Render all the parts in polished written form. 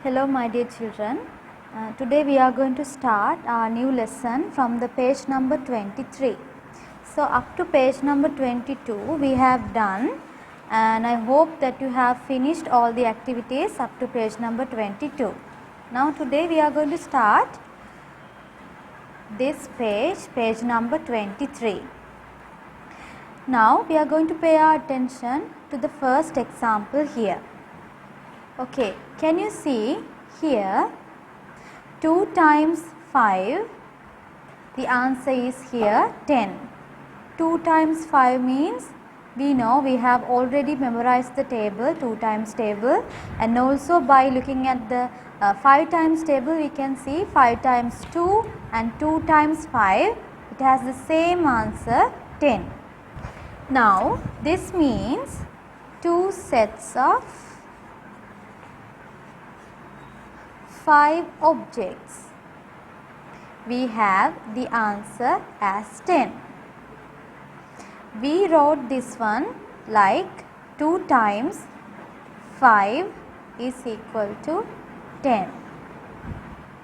Hello my dear children, today we are going to start our new lesson from the page number 23. So up to page number 22 we have done, and I hope that you have finished all the activities up to page number 22. Now today we are going to start this page number 23. Now we are going to pay our attention to the first example here. Okay, can you see here 2 times 5, the answer is here 10. 2 times 5 means we know we have already memorized the table, 2 times table, and also by looking at the 5 times table we can see 5 times 2 and 2 times 5, it has the same answer 10. Now this means 2 sets of 5 objects. We have the answer as 10. We wrote this one like 2 times 5 is equal to 10.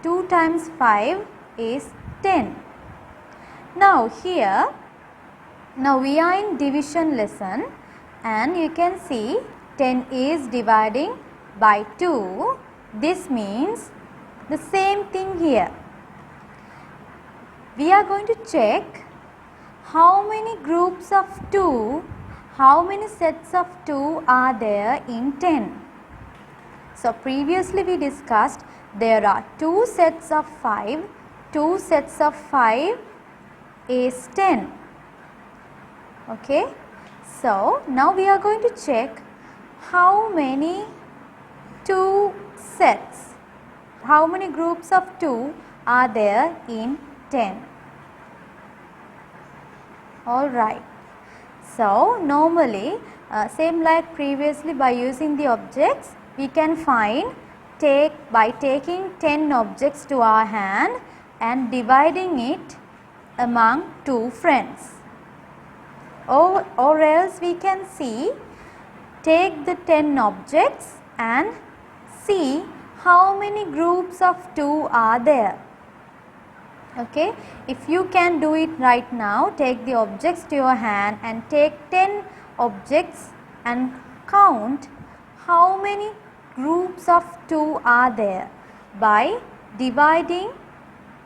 2 times 5 is 10. Now here, we are in division lesson, and you can see 10 is dividing by 2. This means the same thing here. We are going to check how many groups of 2, how many sets of 2 are there in 10. So previously we discussed there are 2 sets of 5, 2 sets of 5 is 10. Okay. So now we are going to check how many 2 sets, how many groups of 2 are there in 10. Alright. So normally same like previously, by using the objects we can find by taking 10 objects to our hand and dividing it among 2 friends. Or else we can see, take the 10 objects and see how many groups of 2 are there. Okay, if you can do it right now, take the objects to your hand and take 10 objects and count how many groups of 2 are there. By dividing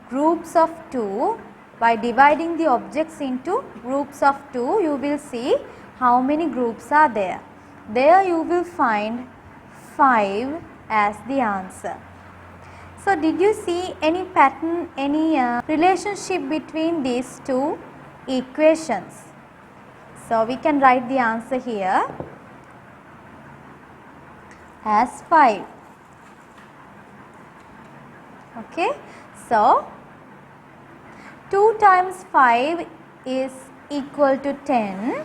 groups of 2, by dividing the objects into groups of 2, you will see how many groups are there. There you will find 5 as the answer. So did you see any pattern, any relationship between these two equations? So we can write the answer here as 5. Okay. So 2 times 5 is equal to 10.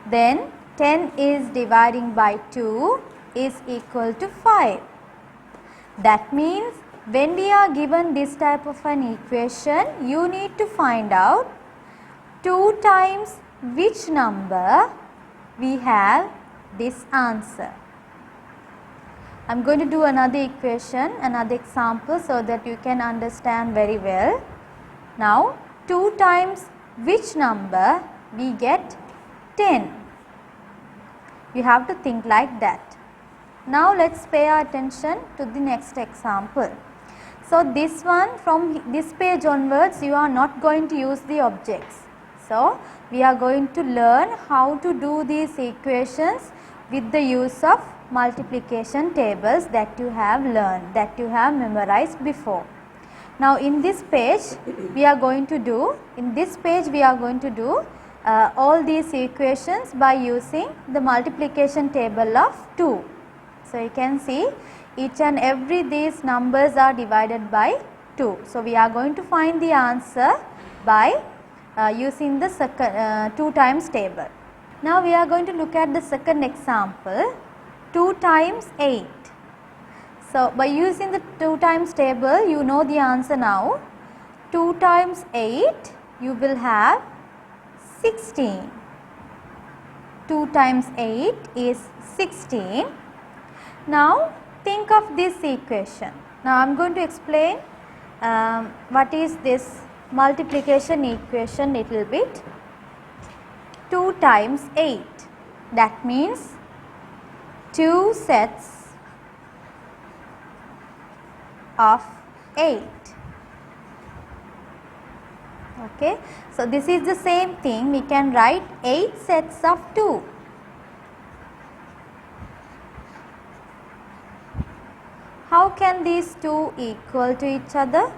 Then 10 is dividing by 2 is equal to 5. That means when we are given this type of an equation, you need to find out 2 times which number we have this answer. I am going to do another equation, another example, so that you can understand very well. Now 2 times which number we get 10. You have to think like that. Now let us pay our attention to the next example. So this one, from this page onwards you are not going to use the objects. So we are going to learn how to do these equations with the use of multiplication tables that you have learned, that you have memorized before. Now in this page we are going to do, all these equations by using the multiplication table of 2. So you can see each and every these numbers are divided by 2. So we are going to find the answer by using the 2 times table. Now we are going to look at the second example, 2 times 8. So by using the 2 times table, you know the answer now. 2 times 8, you will have 16. 2 times 8 is 16. Now think of this equation. Now I am going to explain what is this multiplication equation little bit. 2 times 8, that means 2 sets of 8. Okay, so this is the same thing, we can write 8 sets of 2. How can these two equal to each other?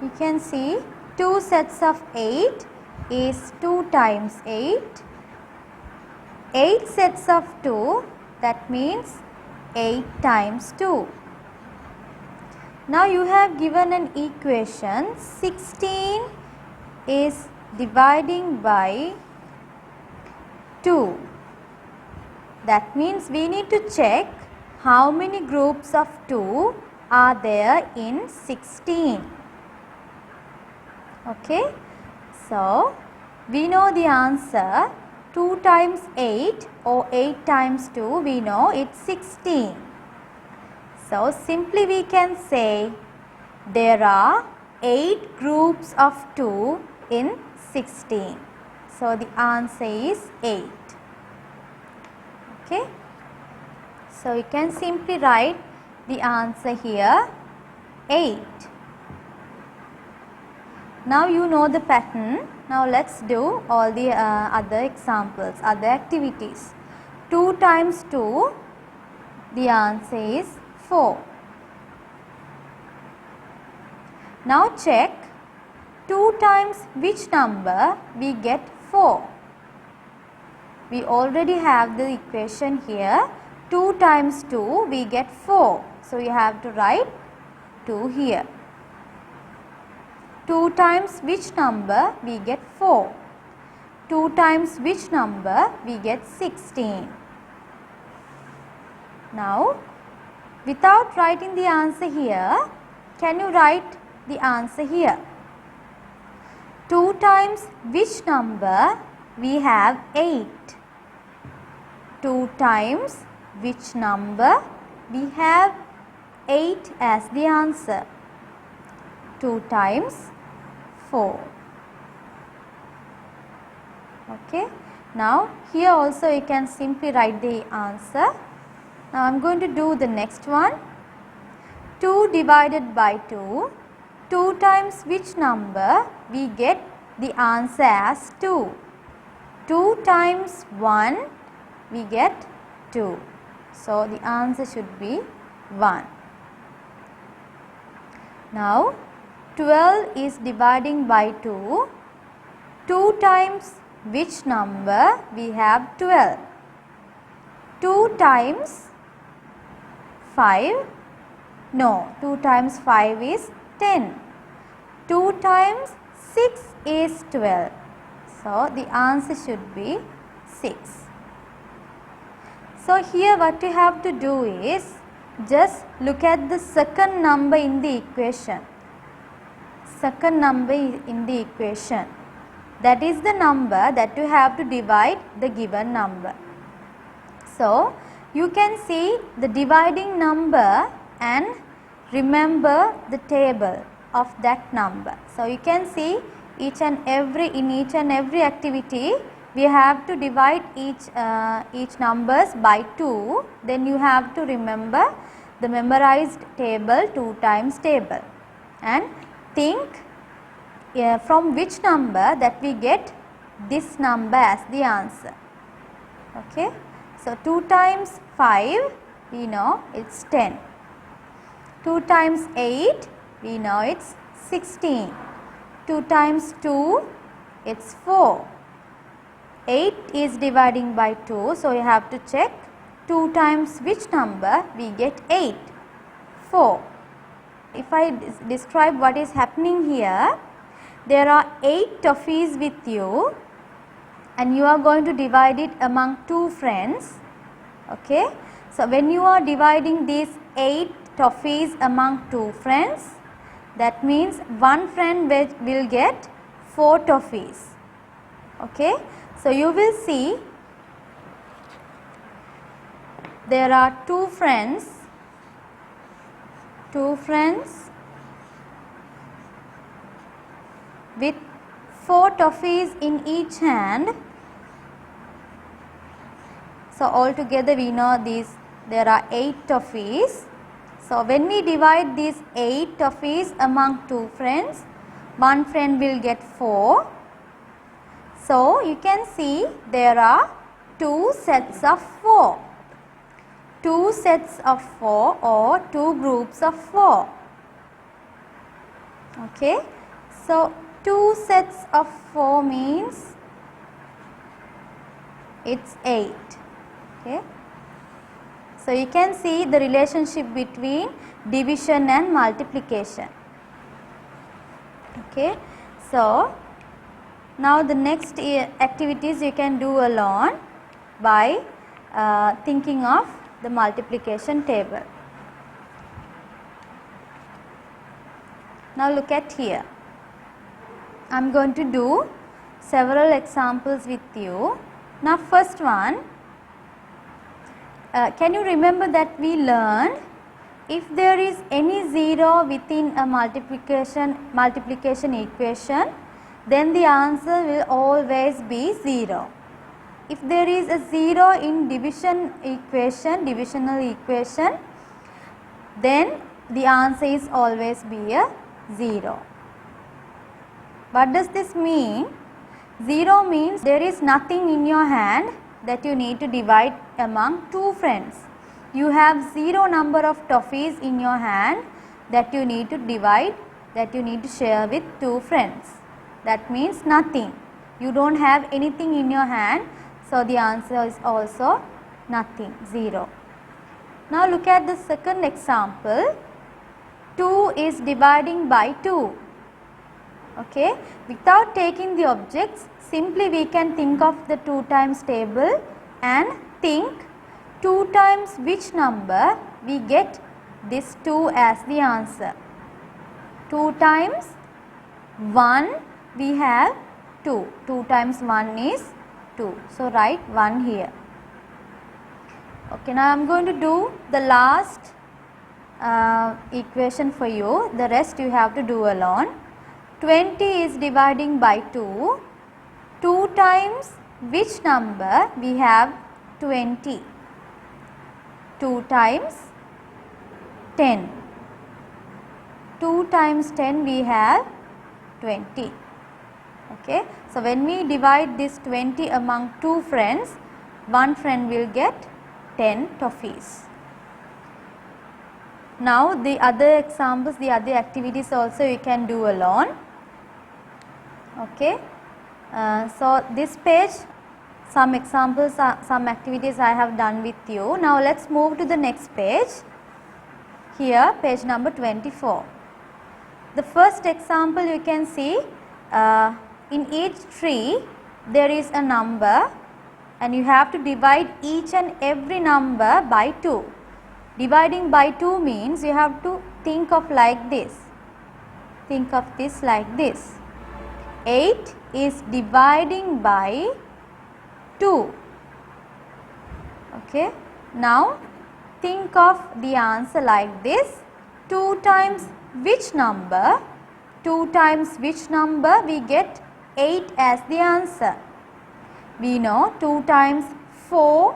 You can see 2 sets of 8 is 2 times 8. 8 sets of 2, that means 8 times 2. Now you have given an equation, 16 is dividing by 2. That means we need to check how many groups of 2 are there in 16. Okay, so we know the answer, 2 times 8 or 8 times 2, we know it's 16. So simply we can say there are 8 groups of 2 in 16. So the answer is 8. Okay. So you can simply write the answer here, 8. Now you know the pattern. Now let's do all the other examples, other activities. 2 times 2, the answer is 4. Now check 2 times which number we get 4. We already have the equation here. 2 times 2 we get 4. So you have to write 2 here. 2 times which number we get 4. 2 times which number we get 16. Now without writing the answer here, can you write the answer here? 2 times which number we have 8. 2 times which number we have 8 as the answer. 2 times 4. Okay. Now here also you can simply write the answer. Now I am going to do the next one. 2 divided by 2. 2 times which number we get the answer as 2. 2 times 1 we get 2. So the answer should be 1. Now 12 is dividing by 2. 2 times which number we have 12. 2 times 5, no, 2 times 5 is 10. 2 times 6 is 12. So the answer should be 6. So here what you have to do is just look at the second number in the equation. Second number in the equation. That is the number that you have to divide the given number. So you can see the dividing number and remember the table of that number. So you can see in each and every activity we have to divide each numbers by 2. Then you have to remember the memorized table, 2 times table, and think from which number that we get this number as the answer. Okay. So 2 times 5 we know it's 10. 2 times 8 we know it's 16. 2 times 2 it's 4. 8 is dividing by 2, so you have to check 2 times which number we get 8. 4. If I describe what is happening here, there are 8 toffees with you and you are going to divide it among 2 friends. Okay. So when you are dividing these 8 toffees among 2 friends, that means one friend will get 4 toffees. Okay. So you will see there are 2 friends 2 friends with 4 toffees in each hand. So altogether we know there are 8 toffees. So when we divide these 8 toffees among 2 friends, one friend will get 4. So you can see there are 2 sets of 4. 2 sets of 4 or 2 groups of 4. Okay. So 2 sets of 4 means it's 8. Okay. So you can see the relationship between division and multiplication. Okay. So now the next activities you can do alone by thinking of the multiplication table. Now look at here. I am going to do several examples with you. Now first one, can you remember that we learned if there is any 0 within a multiplication equation, then the answer will always be 0. If there is a 0 in divisional equation, then the answer is always be a 0. What does this mean? 0 means there is nothing in your hand that you need to divide among 2 friends. You have 0 number of toffees in your hand that you need to divide, that you need to share with 2 friends. That means nothing. You don't have anything in your hand, so the answer is also nothing, 0. Now look at the second example. 2 is dividing by 2. Okay. Without taking the objects, simply we can think of the 2 times table and think 2 times which number, we get this 2 as the answer. 2 times 1 we have 2. 2 times 1 is 2. So write 1 here. Okay, now I am going to do the last equation for you. The rest you have to do alone. 20 is dividing by 2. 2 times which number, we have 20. 2 times 10. 2 times 10 we have 20. Okay. So when we divide this 20 among 2 friends, one friend will get 10 toffees. Now the other examples, the other activities also you can do alone. Okay. So this page, some examples, some activities I have done with you. Now let's move to the next page. Here page number 24. The first example you can see, in each tree there is a number and you have to divide each and every number by 2. Dividing by 2 means you have to think of like this. Think of this like this. 8 is dividing by 2. Okay. Now think of the answer like this. 2 times which number? 2 times which number, we get 8 as the answer. We know 2 times 4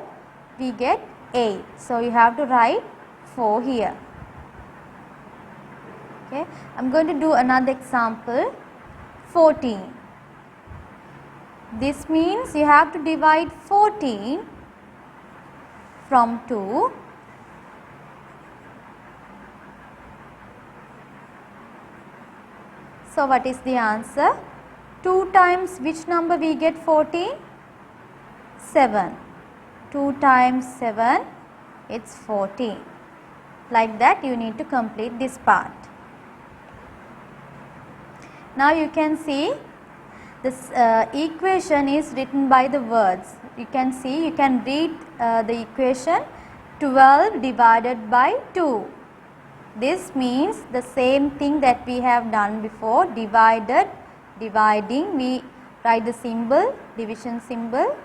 we get 8. So you have to write 4 here. Okay. I am going to do another example. 14. This means you have to divide 14 from 2. So what is the answer? 2 times which number we get 14? 7. 2 times 7, it's 14. Like that you need to complete this part. Now you can see this equation is written by the words. You can see, you can read the equation 12 divided by 2. This means the same thing that we have done before, divided, dividing, we write the symbol, division symbol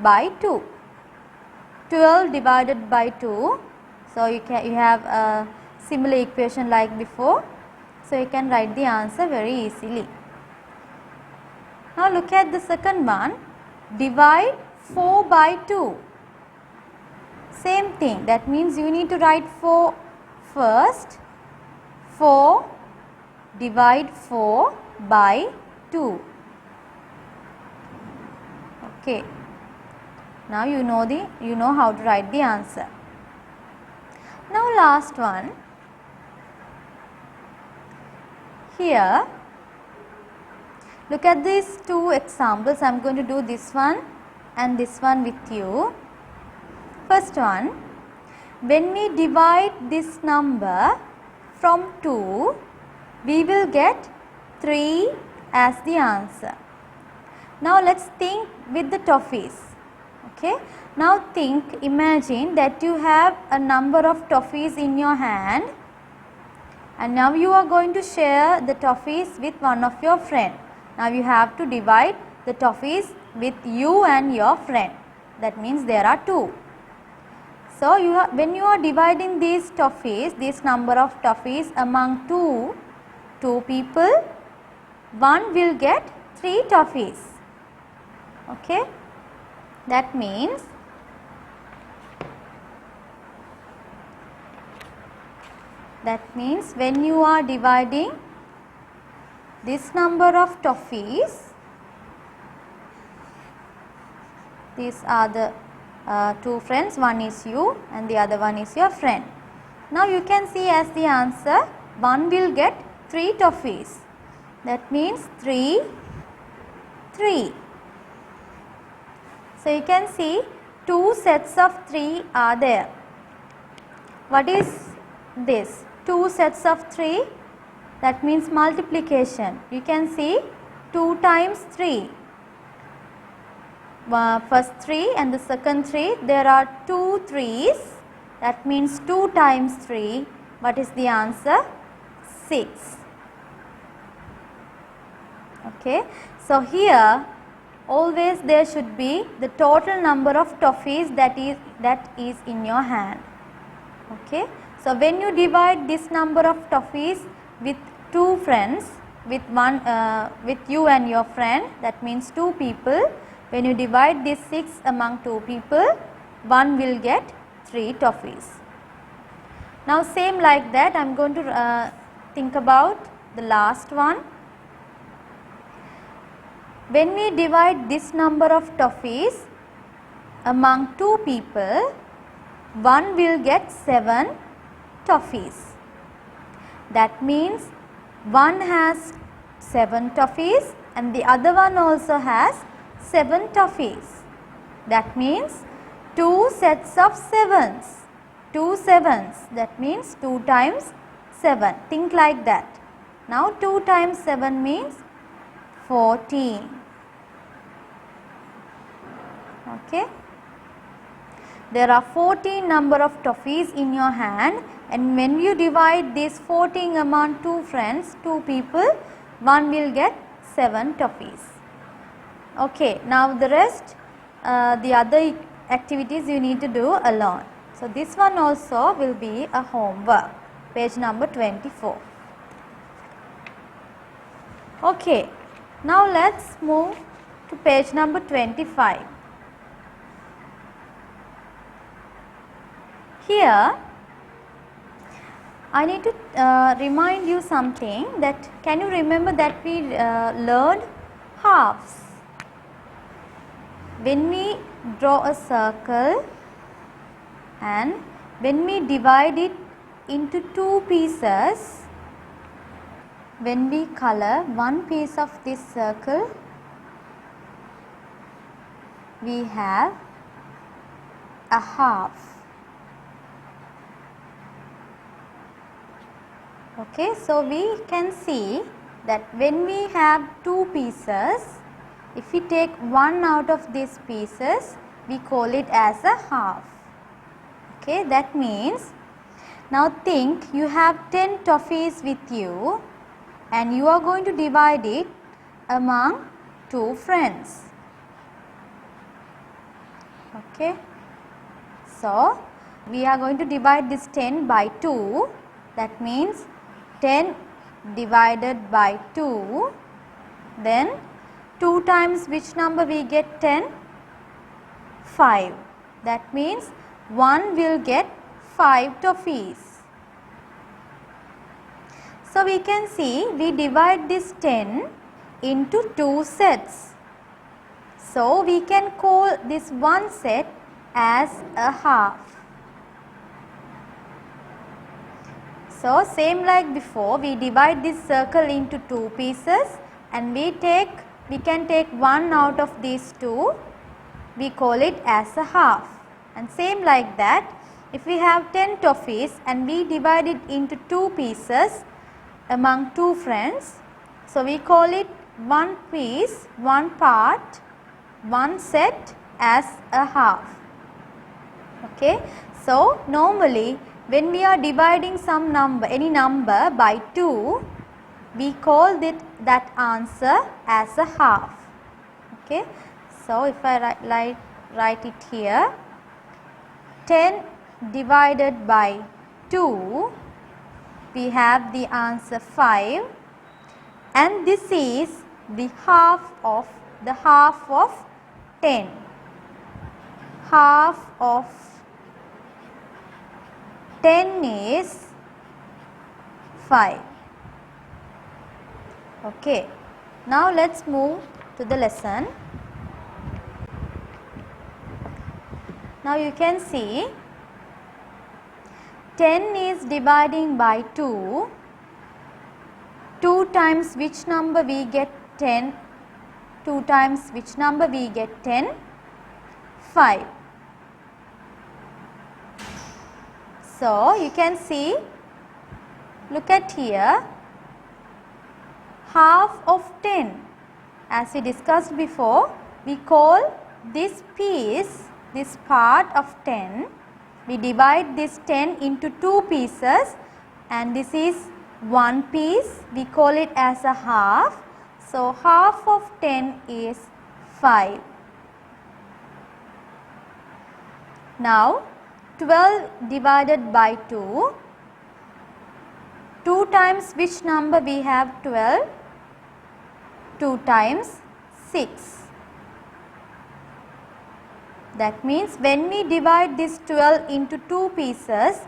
by 2. 12 divided by 2, so you have similar equation like before. So you can write the answer very easily. Now look at the second one. Divide 4 by 2. Same thing, that means you need to write 4 first. 4 divide 4 by 2. Okay. Now you know how to write the answer. Now last one. Here look at these two examples. I am going to do this one and this one with you. First one, when we divide this number from 2, we will get 3 as the answer. Now let's think with the toffees. Okay. Now imagine that you have a number of toffees in your hand, and now you are going to share the toffees with one of your friend. Now you have to divide the toffees with you and your friend. That means there are 2. So when you are dividing these toffees, this number of toffees among two people, one will get 3 toffees. Okay. That means when you are dividing this number of toffees, these are the 2 friends, one is you and the other one is your friend. Now you can see as the answer, one will get 3 toffees. That means 3, 3. So you can see 2 sets of 3 are there. What is this? 2 sets of 3, that means multiplication. You can see 2 times 3. First 3 and the second 3, there are 2 3's, that means 2 times 3. What is the answer? 6. Okay. So here always there should be the total number of toffees that is in your hand. Okay. So when you divide this number of toffees with 2 friends, with you and your friend, that means 2 people. When you divide this 6 among 2 people, one will get 3 toffees. Now same like that, I am going to think about the last one. When we divide this number of toffees among 2 people, one will get 7 toffees. That means one has 7 toffees and the other one also has 7 toffees. That means 2 sets of 7s. 2 sevens, that means 2 times 7. Think like that. Now 2 times 7 means 14. Okay. There are 14 number of toffees in your hand, and when you divide this 14 among 2 friends, 2 people, one will get 7 toffees. Okay, now the rest, the other activities you need to do alone. So this one also will be a homework, page number 24. Okay, now let's move to page number 25. Here I need to remind you something, that can you remember that we learned halves. When we draw a circle and when we divide it into 2 pieces, when we color one piece of this circle, we have a half. Okay, so we can see that when we have 2 pieces, if we take one out of these pieces, we call it as a half. Okay, that means, now think you have 10 toffees with you and you are going to divide it among 2 friends. Okay, so we are going to divide this 10 by 2 That means 10 divided by 2. Then 2 times which number we get 10? 5. That means 1 will get 5 toffees. So we can see we divide this 10 into 2 sets. So we can call this one set as a half. So same like before, we divide this circle into 2 pieces and we can take one out of these 2. We call it as a half. And same like that, if we have 10 toffees and we divide it into 2 pieces among 2 friends, so we call it one piece, one part, one set as a half. Okay. So normally when we are dividing some number, any number by 2, we call that answer as a half. Okay. So if I write it here, 10 divided by 2, we have the answer 5, and this is the half of 10. Half of 10 is 5. Okay. Now let's move to the lesson. Now you can see 10 is dividing by 2. 2 times which number we get 10? 2 times which number we get 10? 5. So you can see, look at here, half of 10. As we discussed before, we call this piece, this part of 10, we divide this 10 into 2 pieces and this is one piece, we call it as a half. So half of 10 is 5. Now 12 divided by 2, 2 times which number we have 12? 2 times 6. That means when we divide this 12 into 2 pieces,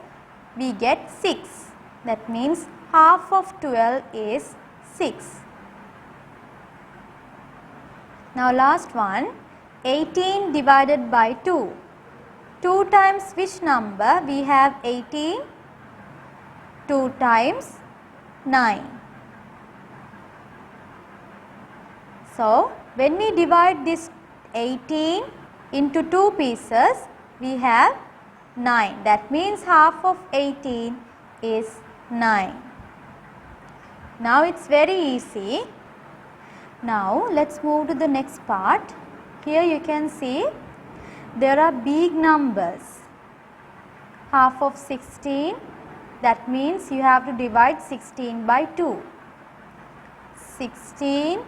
we get 6. That means half of 12 is 6. Now last one, 18 divided by 2. 2 times which number we have 18? 2 times 9. So when we divide this 18 into 2 pieces, we have 9. That means half of 18 is 9. Now it's very easy. Now let's move to the next part. Here you can see there are big numbers. Half of 16, that means you have to divide 16 by 2. 16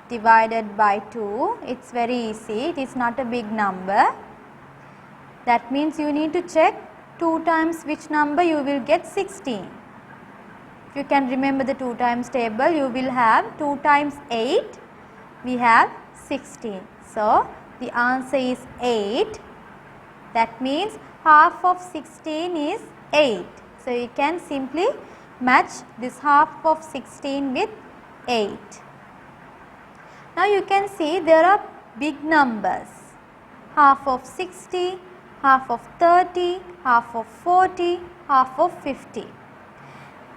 divided by 2, it's very easy, it is not a big number. That means you need to check 2 times which number, you will get 16. If you can remember the 2 times table, you will have 2 times 8, we have 16. So the answer is 8. That means half of 16 is 8. So you can simply match this half of 16 with 8. Now you can see there are big numbers. Half of 60, half of 30, half of 40, half of 50.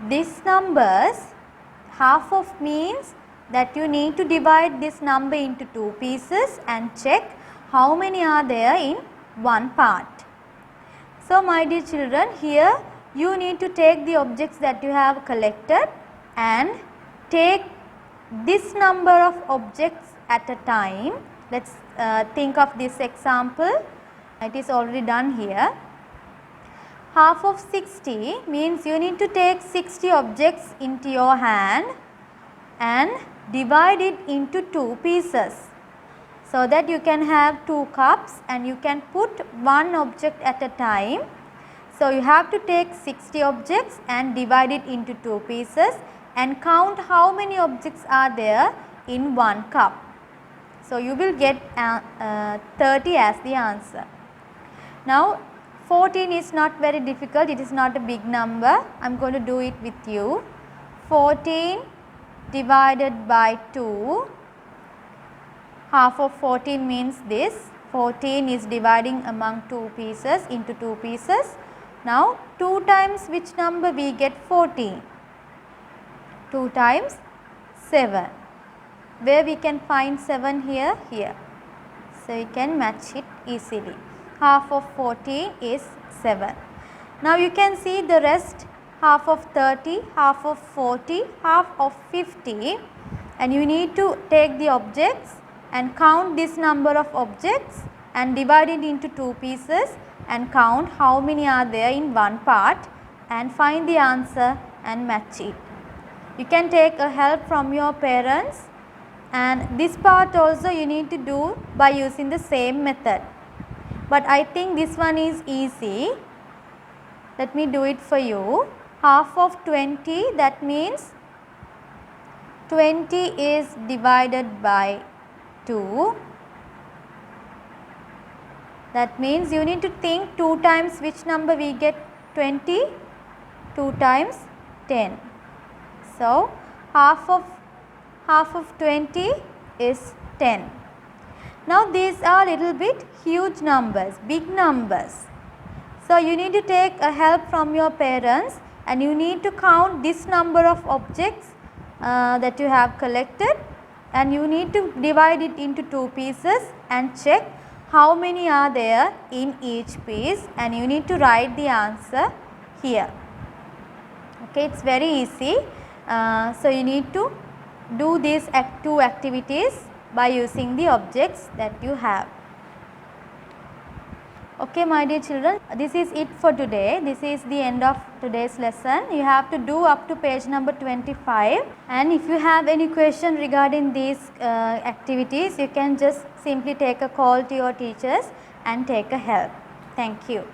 These numbers, half of means that you need to divide this number into 2 pieces and check how many are there in one part. So my dear children, here you need to take the objects that you have collected and take this number of objects at a time. Let's think of this example. It is already done here. Half of 60 means you need to take 60 objects into your hand and divide it into 2 pieces, so that you can have 2 cups and you can put one object at a time. So you have to take 60 objects and divide it into 2 pieces and count how many objects are there in 1 cup. So you will get 30 as the answer. Now 14 is not very difficult, it is not a big number. I am going to do it with you. 14 divided by 2, half of 14 means this. 14 is dividing among 2 pieces into 2 pieces. Now 2 times which number we get? 14. 2 times 7. Where we can find 7 here? Here. So we can match it easily. Half of 14 is 7. Now you can see the rest, half of 30, half of 40, half of 50, and you need to take the objects and count this number of objects and divide it into 2 pieces and count how many are there in one part and find the answer and match it. You can take a help from your parents, and this part also you need to do by using the same method. But I think this one is easy. Let me do it for you. Half of 20, that means 20 is divided by 2. That means you need to think 2 times which number we get? 20. 2 times 10. So half of 20 is 10. Now these are little bit huge numbers, big numbers. So you need to take a help from your parents and you need to count this number of objects that you have collected, and you need to divide it into 2 pieces and check how many are there in each piece, and you need to write the answer here. Okay, it's very easy. So you need to do these 2 activities by using the objects that you have. Okay, my dear children, this is it for today. This is the end of today's lesson. You have to do up to page number 25, and if you have any question regarding these activities, you can just simply take a call to your teachers and take a help. Thank you.